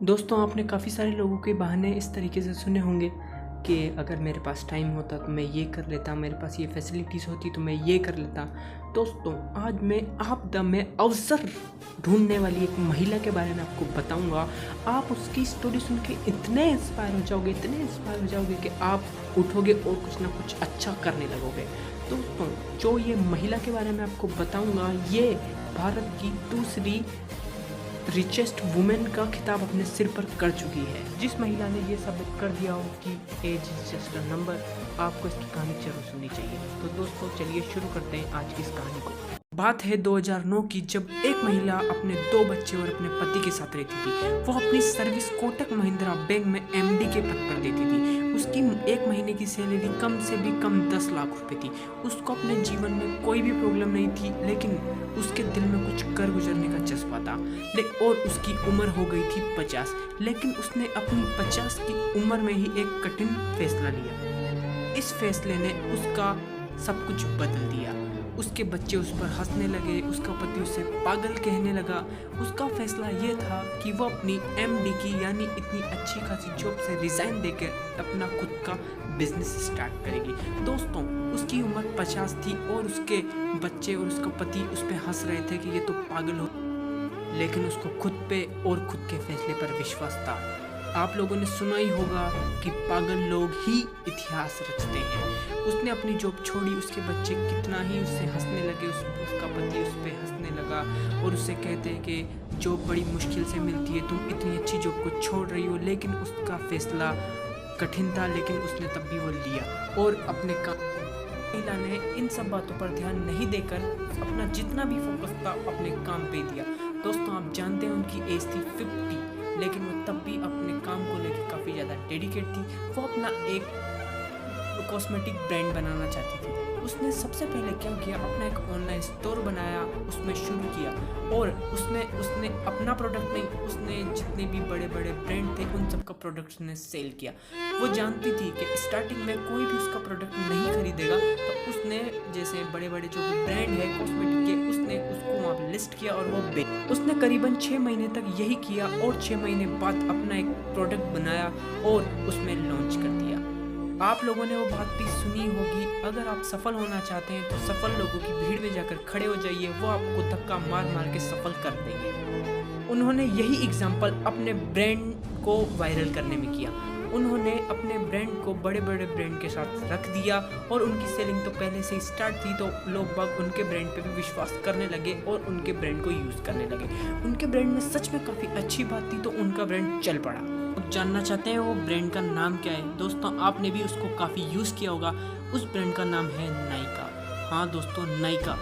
दोस्तों, आपने काफ़ी सारे लोगों के बहाने इस तरीके से सुने होंगे कि अगर मेरे पास टाइम होता तो मैं ये कर लेता, मेरे पास ये फैसिलिटीज़ होती तो मैं ये कर लेता। दोस्तों, आज मैं आपदा में अवसर ढूंढने वाली एक महिला के बारे में आपको बताऊंगा। आप उसकी स्टोरी सुन के इतने इंस्पायर हो जाओगे कि आप उठोगे और कुछ ना कुछ अच्छा करने लगोगे। दोस्तों, जो ये महिला के बारे में आपको बताऊंगा, ये भारत की दूसरी रिचेस्ट वुमेन का खिताब अपने सिर पर कर चुकी है। जिस महिला ने ये साबित कर दिया हो कि age is just a number, आपको इसकी कहानी जरूर सुननी चाहिए। तो दोस्तों, चलिए शुरू करते हैं आज की इस कहानी को। बात है 2009 की, जब एक महिला अपने 2 बच्चे और अपने पति के साथ रहती थी। वो अपनी सर्विस कोटक महिंद्रा बैंक में एमडी के पद पर देती थी। उसकी एक महीने की सैलरी कम से भी कम 10 लाख रुपए थी। उसको अपने जीवन में कोई भी प्रॉब्लम नहीं थी, लेकिन उसके दिल में कुछ कर गुजरने का जज्बा था। और उसकी उम्र हो गई थी 50, लेकिन उसने अपनी 50 की उम्र में ही एक कठिन फैसला लिया। इस फैसले ने उसका सब कुछ बदल दिया। उसके बच्चे उस पर हंसने लगे, उसका पति उसे पागल कहने लगा। उसका फैसला ये था कि वो अपनी एमडी की यानी इतनी अच्छी खासी जॉब से रिजाइन देकर अपना खुद का बिजनेस स्टार्ट करेगी। दोस्तों, उसकी उम्र 50 थी और उसके बच्चे और उसका पति उस पर हंस रहे थे कि ये तो पागल हो, लेकिन उसको खुद पे और खुद के फैसले पर विश्वास था। आप लोगों ने सुना ही होगा कि पागल लोग ही इतिहास रचते हैं। उसने अपनी जॉब छोड़ी, उसके बच्चे कितना ही उससे हंसने लगे, उसका पति उस पर हंसने लगा और उससे कहते हैं कि जॉब बड़ी मुश्किल से मिलती है, तुम इतनी अच्छी जॉब को छोड़ रही हो। लेकिन उसका फैसला कठिन था, लेकिन उसने तब भी वो लिया और अपने काम। महिला ने इन सब बातों पर ध्यान नहीं देकर अपना जितना भी फोकस था अपने काम पे दिया। दोस्तों, आप जानते हैं उनकी एज थी 50, लेकिन वो तब भी अपने काम को लेकर काफ़ी ज़्यादा डेडिकेट थी। वो अपना एक कॉस्मेटिक ब्रांड बनाना चाहती थी। उसने सबसे पहले क्या किया, अपना एक ऑनलाइन स्टोर बनाया, उसमें शुरू किया और उसने अपना प्रोडक्ट नहीं, उसने जितने भी बड़े बड़े ब्रांड थे उन सब का प्रोडक्ट ने सेल किया। वो जानती थी कि स्टार्टिंग में कोई भी उसका प्रोडक्ट नहीं खरीदेगा, तो उसने जैसे बड़े बड़े जो भी ब्रांड है कॉस्मेटिक के, उसने उसको वहाँ पर लिस्ट किया और वो उसने करीबन 6 महीने तक यही किया और 6 महीने बाद अपना एक प्रोडक्ट बनाया और उसमें लॉन्च कर दिया। आप लोगों ने वो बात भी सुनी होगी, अगर आप सफल होना चाहते हैं तो सफल लोगों की भीड़ में जाकर खड़े हो जाइए, वो आपको धक्का मार मार के सफल कर देंगे। उन्होंने यही एग्जाम्पल अपने ब्रांड को वायरल करने में किया। उन्होंने अपने ब्रांड को बड़े बड़े ब्रांड के साथ रख दिया और उनकी सेलिंग तो पहले से ही स्टार्ट थी, तो लोग बाग उनके ब्रांड पे भी विश्वास करने लगे और उनके ब्रांड को यूज़ करने लगे। उनके ब्रांड में सच में काफ़ी अच्छी बात थी, तो उनका ब्रांड चल पड़ा। अब जानना चाहते हैं वो ब्रांड का नाम क्या है? दोस्तों, आपने भी उसको काफ़ी यूज़ किया होगा। उस ब्रांड का नाम है नायका। हाँ दोस्तों, नायका।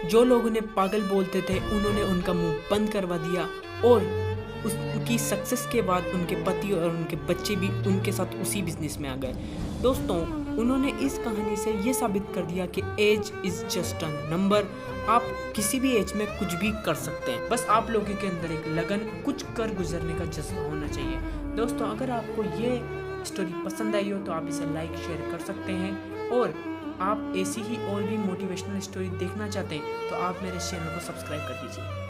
जो लोग उन्हें पागल बोलते थे, उन्होंने उनका मुंह बंद करवा दिया और उसकी सक्सेस के बाद उनके पति और उनके बच्चे भी उनके साथ उसी बिजनेस में आ गए। दोस्तों, उन्होंने इस कहानी से ये साबित कर दिया कि age is just a number. आप किसी भी एज में कुछ भी कर सकते हैं, बस आप लोगों के अंदर एक लगन, कुछ कर गुजरने का जज्बा होना चाहिए। दोस्तों, अगर आपको ये स्टोरी पसंद आई हो तो आप इसे लाइक शेयर कर सकते हैं, और आप ऐसी ही और भी मोटिवेशनल स्टोरी देखना चाहते हैं तो आप मेरे चैनल को सब्सक्राइब कर दीजिए।